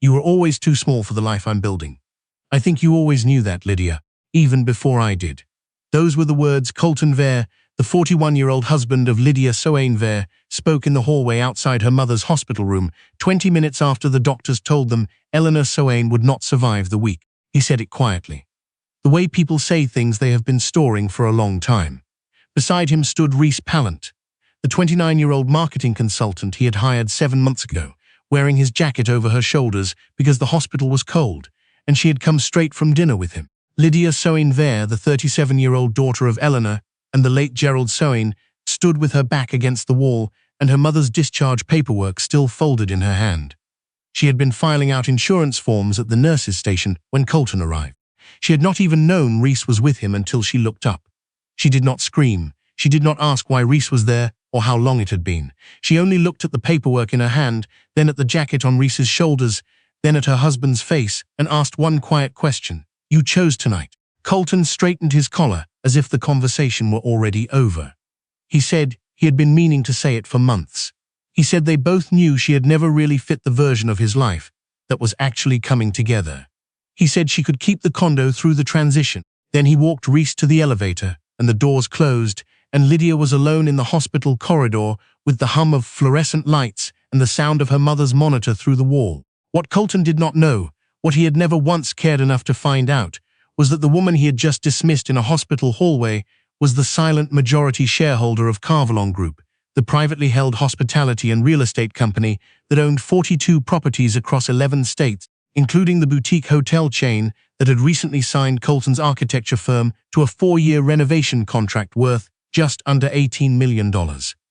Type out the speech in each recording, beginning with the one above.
You were always too small for the life I'm building. I think you always knew that, Lydia, even before I did." Those were the words Colton Vare, the 41-year-old husband of Lydia Soane Vare, spoke in the hallway outside her mother's hospital room 20 minutes after the doctors told them Eleanor Soane would not survive the week. He said it quietly, the way people say things they have been storing for a long time. Beside him stood Reese Pallant, the 29-year-old marketing consultant he had hired 7 months ago, wearing his jacket over her shoulders because the hospital was cold, and she had come straight from dinner with him. Lydia Soane Vare, the 37-year-old daughter of Eleanor and the late Gerald Soane, stood with her back against the wall and her mother's discharge paperwork still folded in her hand. She had been filing out insurance forms at the nurse's station when Colton arrived. She had not even known Reese was with him until she looked up. She did not scream. She did not ask why Reese was there or how long it had been. She only looked at the paperwork in her hand, then at the jacket on Reese's shoulders, then at her husband's face, and asked one quiet question. "You chose tonight." Colton straightened his collar as if the conversation were already over. He said he had been meaning to say it for months. He said they both knew she had never really fit the version of his life that was actually coming together. He said she could keep the condo through the transition. Then he walked Reese to the elevator, and the doors closed, and Lydia was alone in the hospital corridor with the hum of fluorescent lights and the sound of her mother's monitor through the wall. What Colton did not know, what he had never once cared enough to find out, was that the woman he had just dismissed in a hospital hallway was the silent majority shareholder of Carvalon Group, the privately held hospitality and real estate company that owned 42 properties across 11 states, including the boutique hotel chain that had recently signed Colton's architecture firm to a 4-year renovation contract worth just under $18 million.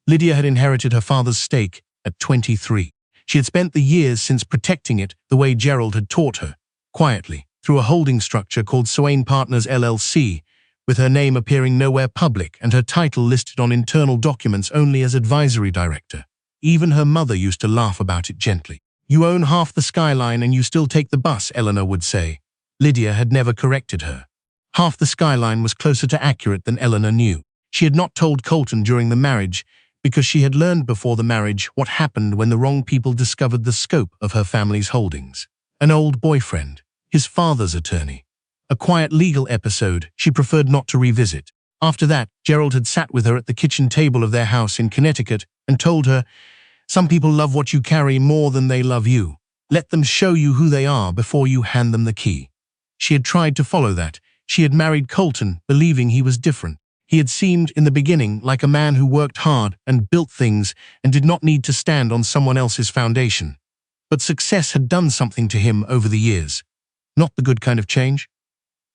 Lydia had inherited her father's stake at 23. She had spent the years since protecting it the way Gerald had taught her, quietly, through a holding structure called Soane Partners LLC, with her name appearing nowhere public and her title listed on internal documents only as advisory director. Even her mother used to laugh about it gently. "You own half the skyline and you still take the bus," Eleanor would say. Lydia had never corrected her. Half the skyline was closer to accurate than Eleanor knew. She had not told Colton during the marriage because she had learned before the marriage what happened when the wrong people discovered the scope of her family's holdings. An old boyfriend, his father's attorney. A quiet legal episode she preferred not to revisit. After that, Gerald had sat with her at the kitchen table of their house in Connecticut and told her, "Some people love what you carry more than they love you. Let them show you who they are before you hand them the key." She had tried to follow that. She had married Colton, believing he was different. He had seemed, in the beginning, like a man who worked hard and built things and did not need to stand on someone else's foundation. But success had done something to him over the years. Not the good kind of change.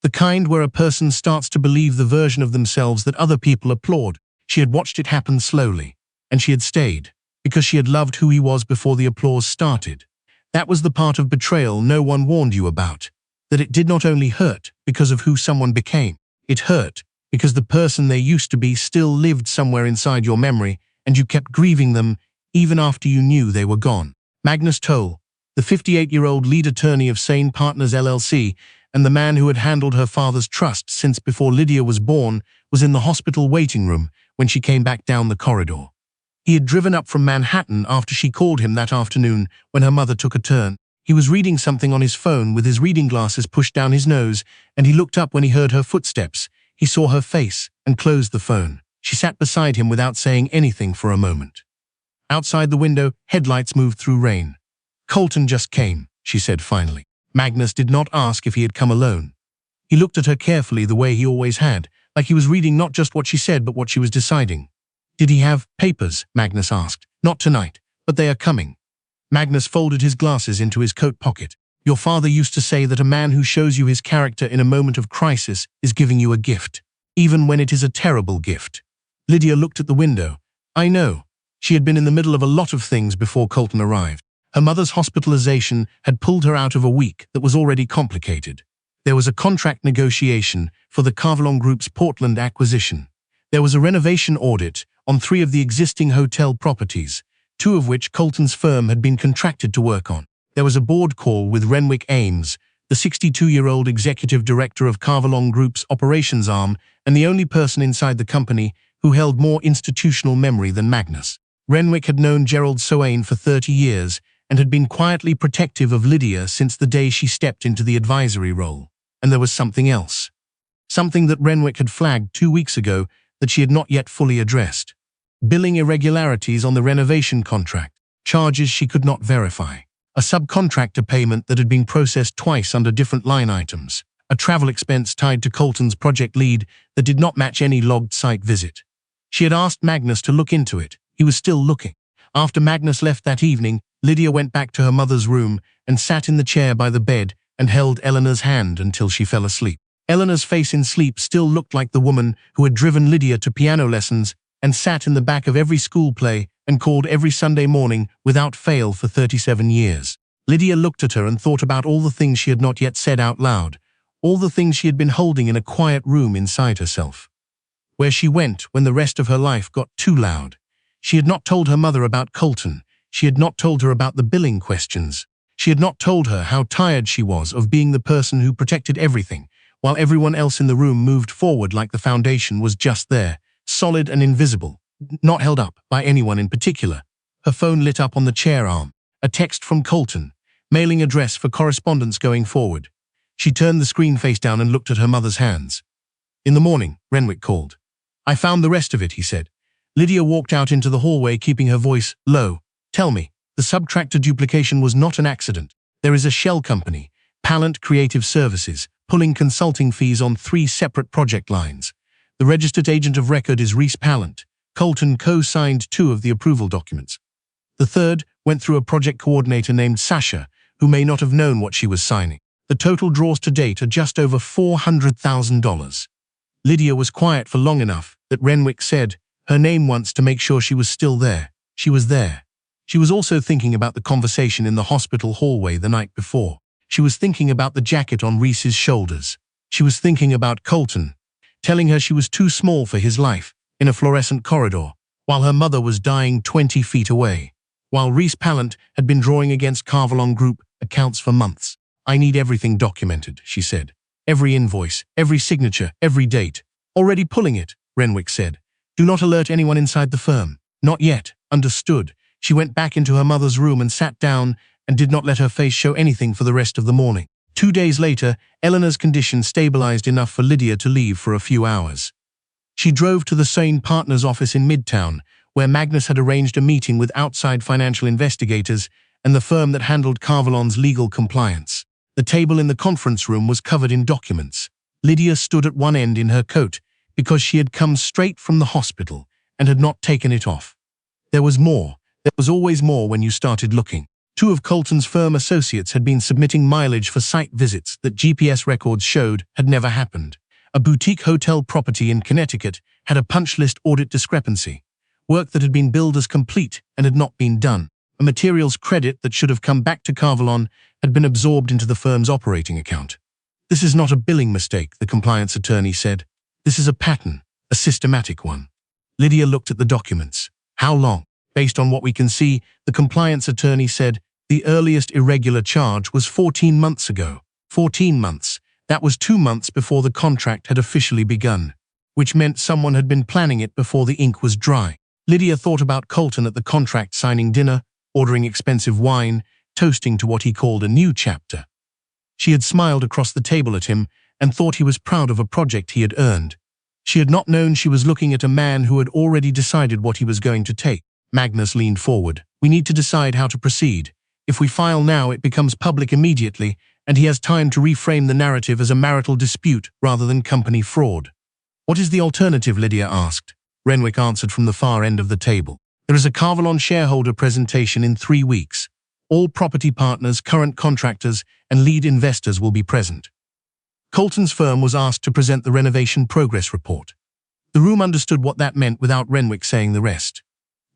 The kind where a person starts to believe the version of themselves that other people applaud. She had watched it happen slowly, and she had stayed, because she had loved who he was before the applause started. That was the part of betrayal no one warned you about, that it did not only hurt because of who someone became, it hurt because the person they used to be still lived somewhere inside your memory, and you kept grieving them even after you knew they were gone. Magnus Toll, the 58-year-old lead attorney of Soane Partners LLC, and the man who had handled her father's trust since before Lydia was born, was in the hospital waiting room when she came back down the corridor. He had driven up from Manhattan after she called him that afternoon when her mother took a turn. He was reading something on his phone with his reading glasses pushed down his nose, and he looked up when he heard her footsteps. He saw her face and closed the phone. She sat beside him without saying anything for a moment. Outside the window, headlights moved through rain. "Colton just came," she said finally. Magnus did not ask if he had come alone. He looked at her carefully the way he always had, like he was reading not just what she said but what she was deciding. "Did he have papers?" Magnus asked. "Not tonight, but they are coming." Magnus folded his glasses into his coat pocket. "Your father used to say that a man who shows you his character in a moment of crisis is giving you a gift, even when it is a terrible gift." Lydia looked at the window. "I know." She had been in the middle of a lot of things before Colton arrived. Her mother's hospitalization had pulled her out of a week that was already complicated. There was a contract negotiation for the Carvalon Group's Portland acquisition. There was a renovation audit on 3 of the existing hotel properties, 2 of which Colton's firm had been contracted to work on. There was a board call with Renwick Ames, the 62-year-old executive director of Carvalon Group's operations arm and the only person inside the company who held more institutional memory than Magnus. Renwick had known Gerald Soane for 30 years, and had been quietly protective of Lydia since the day she stepped into the advisory role. And there was something else. Something that Renwick had flagged 2 weeks ago that she had not yet fully addressed. Billing irregularities on the renovation contract, charges she could not verify. A subcontractor payment that had been processed twice under different line items. A travel expense tied to Colton's project lead that did not match any logged site visit. She had asked Magnus to look into it. He was still looking. After Magnus left that evening, Lydia went back to her mother's room and sat in the chair by the bed and held Eleanor's hand until she fell asleep. Eleanor's face in sleep still looked like the woman who had driven Lydia to piano lessons and sat in the back of every school play and called every Sunday morning without fail for 37 years. Lydia looked at her and thought about all the things she had not yet said out loud, all the things she had been holding in a quiet room inside herself. Where she went when the rest of her life got too loud. She had not told her mother about Colton. She had not told her about the billing questions. She had not told her how tired she was of being the person who protected everything, while everyone else in the room moved forward like the foundation was just there, solid and invisible, not held up by anyone in particular. Her phone lit up on the chair arm. A text from Colton, mailing address for correspondence going forward. She turned the screen face down and looked at her mother's hands. In the morning, Renwick called. "I found the rest of it," he said. Lydia walked out into the hallway, keeping her voice low. "Tell me, the subtractor duplication was not an accident. There is a shell company, Pallant Creative Services, pulling consulting fees on 3 separate project lines. The registered agent of record is Reese Pallant. Colton co-signed 2 of the approval documents. The third went through a project coordinator named Sasha, who may not have known what she was signing. The total draws to date are just over $400,000. Lydia was quiet for long enough that Renwick said her name once to make sure she was still there. She was there. She was also thinking about the conversation in the hospital hallway the night before. She was thinking about the jacket on Reese's shoulders. She was thinking about Colton, telling her she was too small for his life, in a fluorescent corridor, while her mother was dying 20 feet away. While Reese Pallant had been drawing against Carvalon Group accounts for months. "I need everything documented," she said. "Every invoice, every signature, every date." "Already pulling it," Renwick said. "Do not alert anyone inside the firm." "Not yet." Understood. She went back into her mother's room and sat down and did not let her face show anything for the rest of the morning. 2 days later, Eleanor's condition stabilized enough for Lydia to leave for a few hours. She drove to the Sane Partners office in Midtown, where Magnus had arranged a meeting with outside financial investigators and the firm that handled Carvalon's legal compliance. The table in the conference room was covered in documents. Lydia stood at one end in her coat because she had come straight from the hospital and had not taken it off. There was more. There was always more when you started looking. 2 of Colton's firm associates had been submitting mileage for site visits that GPS records showed had never happened. A boutique hotel property in Connecticut had a punch list audit discrepancy. Work that had been billed as complete and had not been done. A materials credit that should have come back to Carvalon had been absorbed into the firm's operating account. "This is not a billing mistake," the compliance attorney said. "This is a pattern, a systematic one." Lydia looked at the documents. "How long?" "Based on what we can see," the compliance attorney said, "the earliest irregular charge was 14 months ago." 14 months. That was 2 months before the contract had officially begun, which meant someone had been planning it before the ink was dry. Lydia thought about Colton at the contract signing dinner, ordering expensive wine, toasting to what he called a new chapter. She had smiled across the table at him and thought he was proud of a project he had earned. She had not known she was looking at a man who had already decided what he was going to take. Magnus leaned forward. "We need to decide how to proceed. If we file now, it becomes public immediately, and he has time to reframe the narrative as a marital dispute rather than company fraud." "What is the alternative?" Lydia asked. Renwick answered from the far end of the table. "There is a Carvalon shareholder presentation in 3 weeks. All property partners, current contractors, and lead investors will be present." Colton's firm was asked to present the renovation progress report. The room understood what that meant without Renwick saying the rest.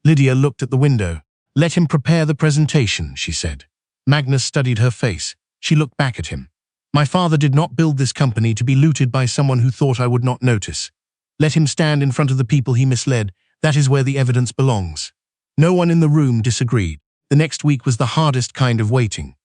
Lydia looked at the window. "Let him prepare the presentation," she said. Magnus studied her face. She looked back at him. "My father did not build this company to be looted by someone who thought I would not notice. Let him stand in front of the people he misled. That is where the evidence belongs." No one in the room disagreed. The next week was the hardest kind of waiting.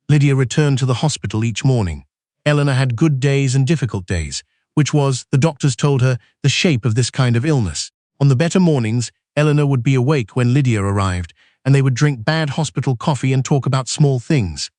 Lydia returned to the hospital each morning. Eleanor had good days and difficult days, which was, the doctors told her, the shape of this kind of illness. On the better mornings, Eleanor would be awake when Lydia arrived, and they would drink bad hospital coffee and talk about small things.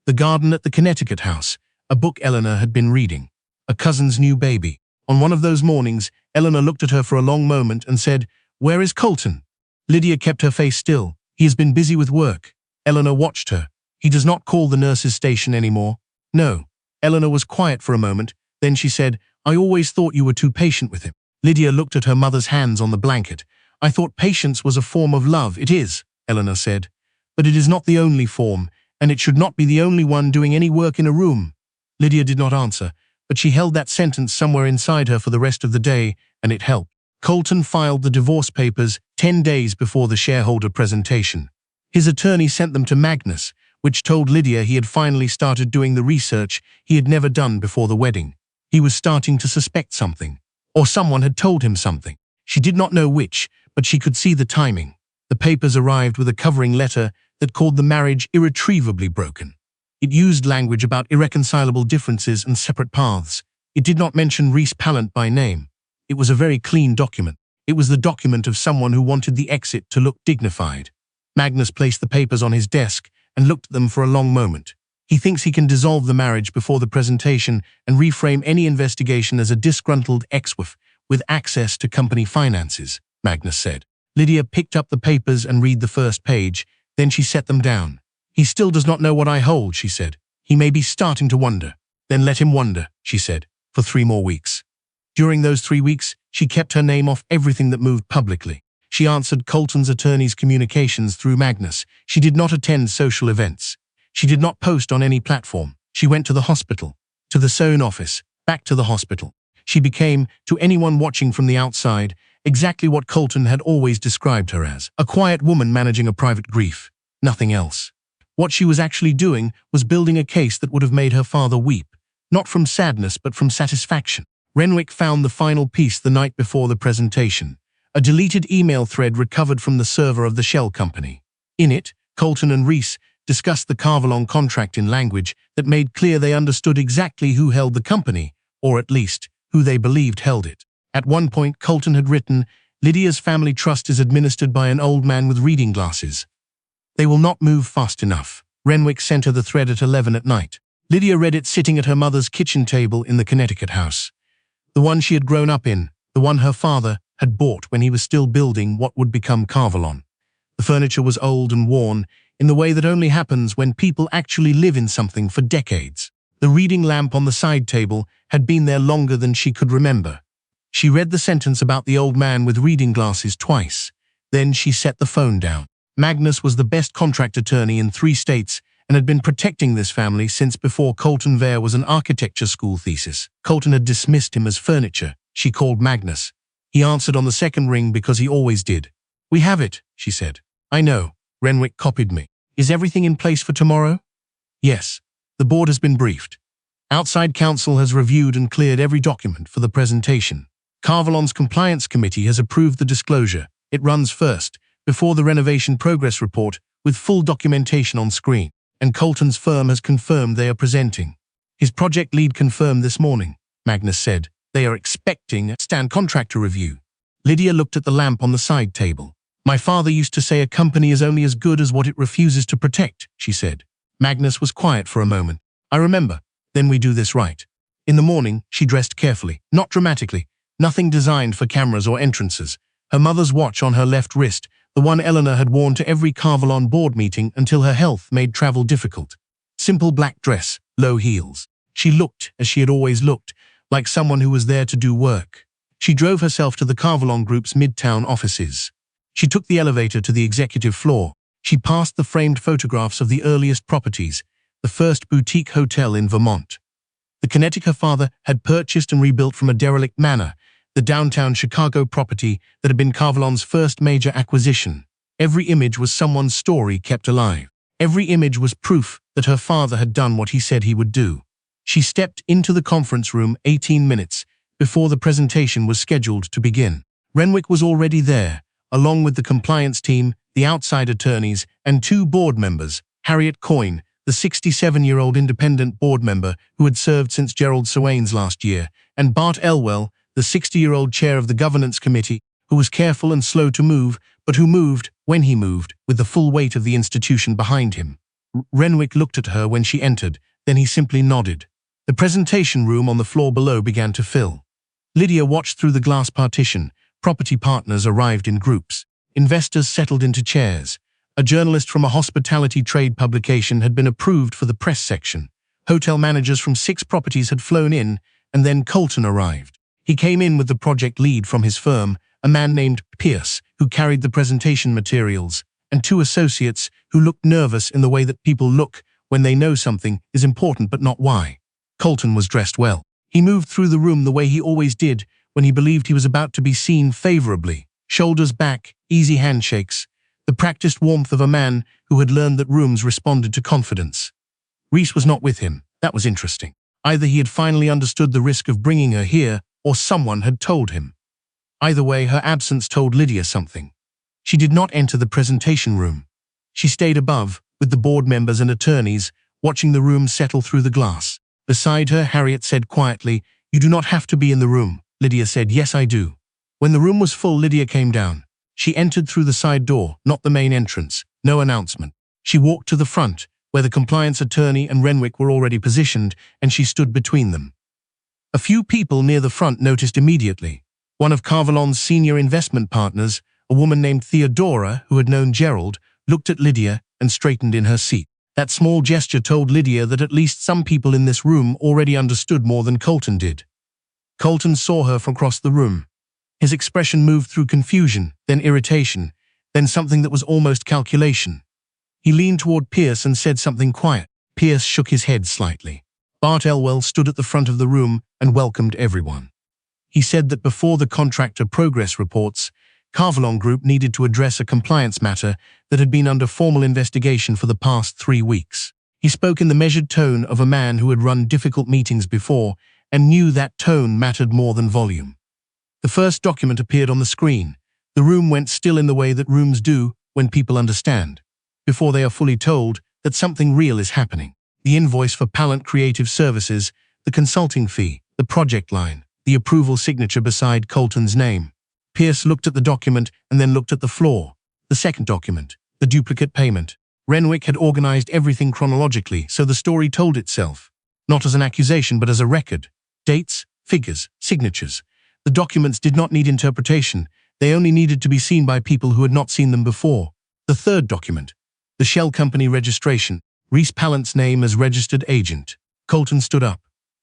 The garden at the Connecticut house, a book Eleanor had been reading. A cousin's new baby. On one of those mornings, Eleanor looked at her for a long moment and said, "Where is Colton?" Lydia kept her face still. "He has been busy with work." Eleanor watched her. "He does not call the nurse's station anymore." "No." Eleanor was quiet for a moment. Then she said, "I always thought you were too patient with him." Lydia looked at her mother's hands on the blanket. "I thought patience was a form of love." "It is," Eleanor said. "But it is not the only form, and it should not be the only one doing any work in a room." Lydia did not answer, but she held that sentence somewhere inside her for the rest of the day, and it helped. Colton filed the divorce papers 10 days before the shareholder presentation. His attorney sent them to Magnus, which told Lydia he had finally started doing the research he had never done before the wedding. He was starting to suspect something, or someone had told him something. She did not know which, but she could see the timing. The papers arrived with a covering letter that called the marriage irretrievably broken. It used language about irreconcilable differences and separate paths. It did not mention Reese Pallant by name. It was a very clean document. It was the document of someone who wanted the exit to look dignified. Magnus placed the papers on his desk and looked at them for a long moment. "He thinks he can dissolve the marriage before the presentation and reframe any investigation as a disgruntled ex-wife with access to company finances," Magnus said. Lydia picked up the papers and read the first page. Then she set them down. "He still does not know what I hold," she said. "He may be starting to wonder." "Then let him wonder," she said, "for 3 more weeks." During those 3 weeks, she kept her name off everything that moved publicly. She answered Colton's attorney's communications through Magnus. She did not attend social events. She did not post on any platform. She went to the hospital, to the Sohn office, back to the hospital. She became, to anyone watching from the outside, exactly what Colton had always described her as: a quiet woman managing a private grief. Nothing else. What she was actually doing was building a case that would have made her father weep, not from sadness but from satisfaction. Renwick found the final piece the night before the presentation, a deleted email thread recovered from the server of the shell company. In it, Colton and Reese discussed the Carvalon contract in language that made clear they understood exactly who held the company, or at least, who they believed held it. At one point, Colton had written, "Lydia's family trust is administered by an old man with reading glasses. They will not move fast enough." Renwick sent her the thread at 11 at night. Lydia read it sitting at her mother's kitchen table in the Connecticut house. The one she had grown up in, the one her father had bought when he was still building what would become Carvalon. The furniture was old and worn, in the way that only happens when people actually live in something for decades. The reading lamp on the side table had been there longer than she could remember. She read the sentence about the old man with reading glasses twice. Then she set the phone down. Magnus was the best contract attorney in 3 states and had been protecting this family since before Colton Vare was an architecture school thesis. Colton had dismissed him as furniture. She called Magnus. He answered on the second ring because he always did. "We have it," she said. "I know." Renwick copied me. "Is everything in place for tomorrow?" "Yes. The board has been briefed. Outside counsel has reviewed and cleared every document for the presentation. Carvalon's compliance committee has approved the disclosure. It runs first, before the renovation progress report, with full documentation on screen. And Colton's firm has confirmed they are presenting. His project lead confirmed this morning," Magnus said. "They are expecting a stand contractor review." Lydia looked at the lamp on the side table. "My father used to say a company is only as good as what it refuses to protect," she said. Magnus was quiet for a moment. "I remember. Then we do this right." In the morning, she dressed carefully, not dramatically, nothing designed for cameras or entrances. Her mother's watch on her left wrist, the one Eleanor had worn to every Carvalon board meeting until her health made travel difficult. Simple black dress, low heels. She looked, as she had always looked, like someone who was there to do work. She drove herself to the Carvalon Group's Midtown offices. She took the elevator to the executive floor. She passed the framed photographs of the earliest properties, the first boutique hotel in Vermont. The Connecticut her father had purchased and rebuilt from a derelict manor, the downtown Chicago property that had been Carvalon's first major acquisition. Every image was someone's story kept alive. Every image was proof that her father had done what he said he would do. She stepped into the conference room 18 minutes before the presentation was scheduled to begin. Renwick was already there, along with the compliance team, the outside attorneys, and 2 board members, Harriet Coyne, the 67-year-old independent board member who had served since Gerald Soane's last year, and Bart Elwell, the 60-year-old chair of the governance committee, who was careful and slow to move, but who moved when he moved, with the full weight of the institution behind him. Renwick looked at her when she entered, then he simply nodded. The presentation room on the floor below began to fill. Lydia watched through the glass partition. Property partners arrived in groups. Investors settled into chairs. A journalist from a hospitality trade publication had been approved for the press section. Hotel managers from 6 properties had flown in, and then Colton arrived. He came in with the project lead from his firm, a man named Pierce, who carried the presentation materials, and 2 associates who looked nervous in the way that people look when they know something is important but not why. Colton was dressed well. He moved through the room the way he always did when he believed he was about to be seen favorably. Shoulders back, easy handshakes, the practiced warmth of a man who had learned that rooms responded to confidence. Reese was not with him. That was interesting. Either he had finally understood the risk of bringing her here, or someone had told him. Either way, her absence told Lydia something. She did not enter the presentation room. She stayed above, with the board members and attorneys, watching the room settle through the glass. Beside her, Harriet said quietly, "You do not have to be in the room." Lydia said, "Yes, I do." When the room was full, Lydia came down. She entered through the side door, not the main entrance. No announcement. She walked to the front, where the compliance attorney and Renwick were already positioned, and she stood between them. A few people near the front noticed immediately. One of Carvalon's senior investment partners, a woman named Theodora, who had known Gerald, looked at Lydia and straightened in her seat. That small gesture told Lydia that at least some people in this room already understood more than Colton did. Colton saw her from across the room. His expression moved through confusion, then irritation, then something that was almost calculation. He leaned toward Pierce and said something quiet. Pierce shook his head slightly. Bart Elwell stood at the front of the room and welcomed everyone. He said that before the contractor progress reports, Carvalon Group needed to address a compliance matter that had been under formal investigation for the past 3 weeks. He spoke in the measured tone of a man who had run difficult meetings before and knew that tone mattered more than volume. The first document appeared on the screen. The room went still in the way that rooms do when people understand, before they are fully told that something real is happening. The invoice for Pallant Creative Services, the consulting fee, the project line, the approval signature beside Colton's name. Pierce looked at the document and then looked at the floor. The second document, the duplicate payment. Renwick had organized everything chronologically, so the story told itself, not as an accusation but as a record. Dates, figures, signatures. The documents did not need interpretation. They only needed to be seen by people who had not seen them before. The third document, the shell company registration, Reese Pallant's name as registered agent. Colton stood up.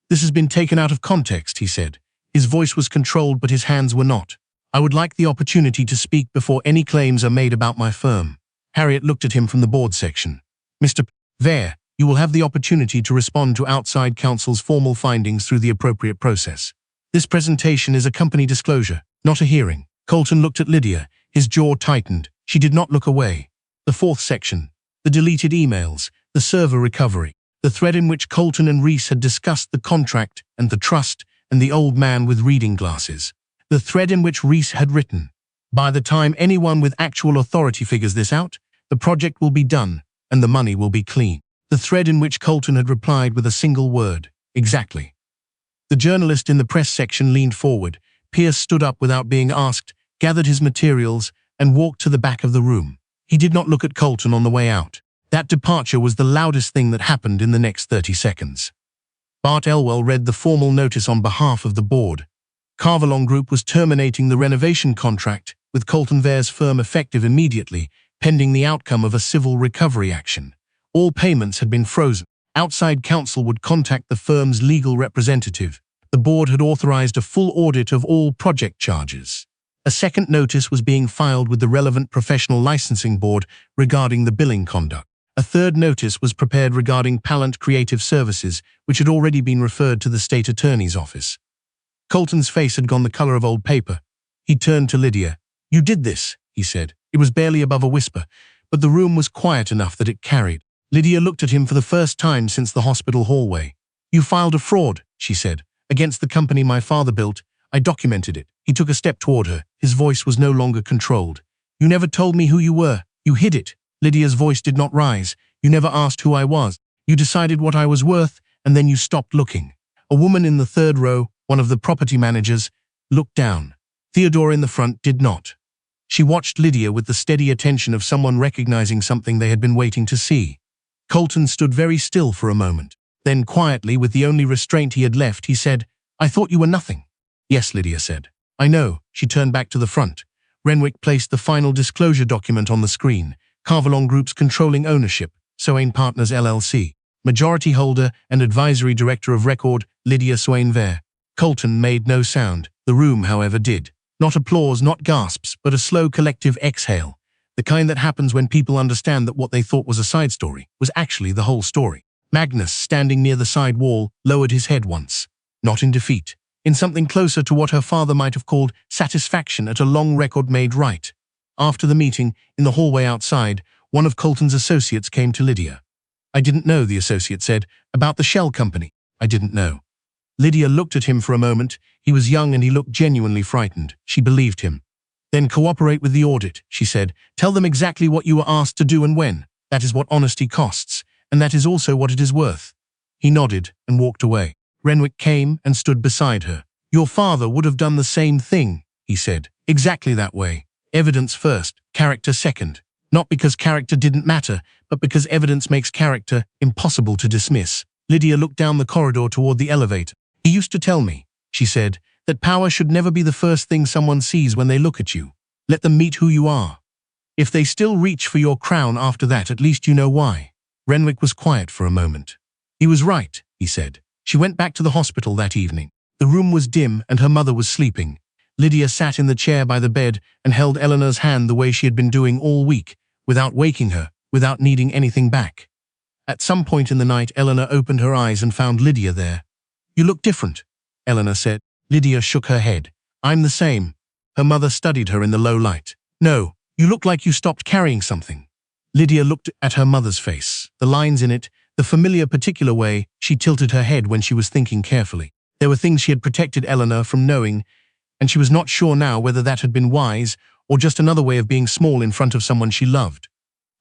"This has been taken out of context," he said. His voice was controlled, but his hands were not. "I would like the opportunity to speak before any claims are made about my firm." Harriet looked at him from the board section. "Mr. Vare, you will have the opportunity to respond to outside counsel's formal findings through the appropriate process. This presentation is a company disclosure, not a hearing." Colton looked at Lydia. His jaw tightened. She did not look away. The fourth section, the deleted emails, the server recovery, the thread in which Colton and Reese had discussed the contract and the trust and the old man with reading glasses. The thread in which Reese had written, "By the time anyone with actual authority figures this out, the project will be done and the money will be clean." The thread in which Colton had replied with a single word, "Exactly." The journalist in the press section leaned forward. Pierce stood up without being asked, gathered his materials, and walked to the back of the room. He did not look at Colton on the way out. That departure was the loudest thing that happened in the next 30 seconds. Bart Elwell read the formal notice on behalf of the board. Carvalon Group was terminating the renovation contract with Colton Vare's firm effective immediately, pending the outcome of a civil recovery action. All payments had been frozen. Outside counsel would contact the firm's legal representative. The board had authorized a full audit of all project charges. A second notice was being filed with the relevant professional licensing board regarding the billing conduct. A third notice was prepared regarding Pallant Creative Services, which had already been referred to the state attorney's office. Colton's face had gone the color of old paper. He turned to Lydia. "You did this," he said. It was barely above a whisper, but the room was quiet enough that it carried. Lydia looked at him for the first time since the hospital hallway. "You filed a fraud," she said, "against the company my father built. I documented it." He took a step toward her. His voice was no longer controlled. "You never told me who you were. You hid it." Lydia's voice did not rise. "You never asked who I was. You decided what I was worth, and then you stopped looking." A woman in the third row, one of the property managers, looked down. Theodore in the front did not. She watched Lydia with the steady attention of someone recognizing something they had been waiting to see. Colton stood very still for a moment. Then quietly, with the only restraint he had left, he said, "I thought you were nothing." "Yes," Lydia said. "I know." She turned back to the front. Renwick placed the final disclosure document on the screen. Carvalon Group's controlling ownership, Soane Partners LLC. Majority holder and advisory director of record, Lydia Soane-Vere. Colton made no sound. The room, however, did. Not applause, not gasps, but a slow collective exhale. The kind that happens when people understand that what they thought was a side story was actually the whole story. Magnus, standing near the side wall, lowered his head once. Not in defeat. In something closer to what her father might have called satisfaction at a long record made right. After the meeting, in the hallway outside, one of Colton's associates came to Lydia. "I didn't know," the associate said, "about the shell company. I didn't know." Lydia looked at him for a moment. He was young and he looked genuinely frightened. She believed him. "Then cooperate with the audit," she said. "Tell them exactly what you were asked to do and when. That is what honesty costs, and that is also what it is worth." He nodded and walked away. Renwick came and stood beside her. "Your father would have done the same thing," he said. "Exactly that way. Evidence first, character second. Not because character didn't matter, but because evidence makes character impossible to dismiss." Lydia looked down the corridor toward the elevator. "He used to tell me," she said, "that power should never be the first thing someone sees when they look at you. Let them meet who you are. If they still reach for your crown after that, at least you know why." Renwick was quiet for a moment. "He was right," he said. She went back to the hospital that evening. The room was dim and her mother was sleeping. Lydia sat in the chair by the bed and held Eleanor's hand the way she had been doing all week, without waking her, without needing anything back. At some point in the night, Eleanor opened her eyes and found Lydia there. "You look different," Eleanor said. Lydia shook her head. "I'm the same." Her mother studied her in the low light. "No, you look like you stopped carrying something." Lydia looked at her mother's face, the lines in it, the familiar particular way she tilted her head when she was thinking carefully. There were things she had protected Eleanor from knowing, and she was not sure now whether that had been wise or just another way of being small in front of someone she loved.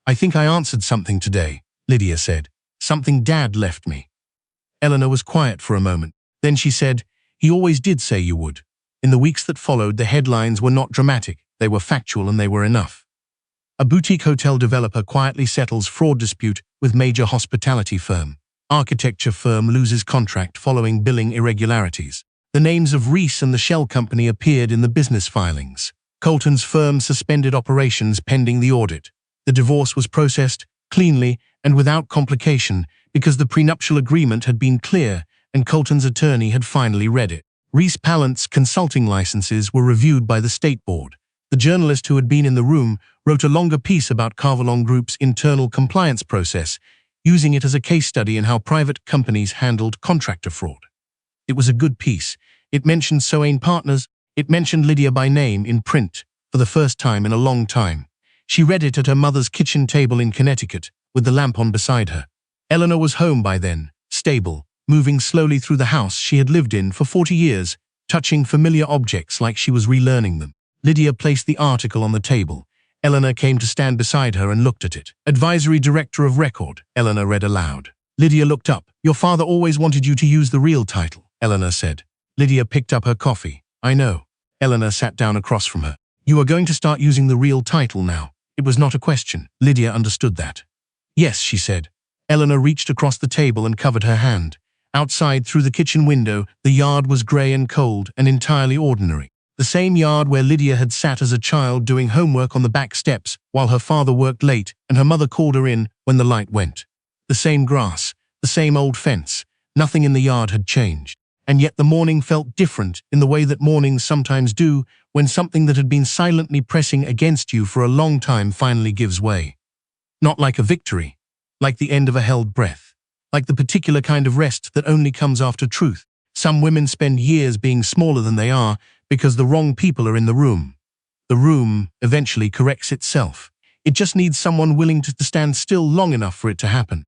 "I think I answered something today," Lydia said. "Something Dad left me." Eleanor was quiet for a moment. Then she said, "He always did say you would." In the weeks that followed, the headlines were not dramatic. They were factual and they were enough. A boutique hotel developer quietly settles fraud dispute with major hospitality firm. Architecture firm loses contract following billing irregularities. The names of Reese and the shell company appeared in the business filings. Colton's firm suspended operations pending the audit. The divorce was processed cleanly and without complication because the prenuptial agreement had been clear and Colton's attorney had finally read it. Reese Pallant's consulting licenses were reviewed by the State Board. The journalist who had been in the room wrote a longer piece about Carvalon Group's internal compliance process, using it as a case study in how private companies handled contractor fraud. It was a good piece. It mentioned Soane Partners. It mentioned Lydia by name in print for the first time in a long time. She read it at her mother's kitchen table in Connecticut, with the lamp on beside her. Eleanor was home by then, stable, moving slowly through the house she had lived in for 40 years, touching familiar objects like she was relearning them. Lydia placed the article on the table. Eleanor came to stand beside her and looked at it. "Advisory Director of Record," Eleanor read aloud. Lydia looked up. "Your father always wanted you to use the real title," Eleanor said. Lydia picked up her coffee. "I know." Eleanor sat down across from her. "You are going to start using the real title now." It was not a question. Lydia understood that. "Yes," she said. Eleanor reached across the table and covered her hand. Outside, through the kitchen window, the yard was grey and cold and entirely ordinary. The same yard where Lydia had sat as a child doing homework on the back steps while her father worked late and her mother called her in when the light went. The same grass, the same old fence. Nothing in the yard had changed. And yet the morning felt different in the way that mornings sometimes do when something that had been silently pressing against you for a long time finally gives way. Not like a victory, like the end of a held breath, like the particular kind of rest that only comes after truth. Some women spend years being smaller than they are because the wrong people are in the room. The room eventually corrects itself. It just needs someone willing to stand still long enough for it to happen.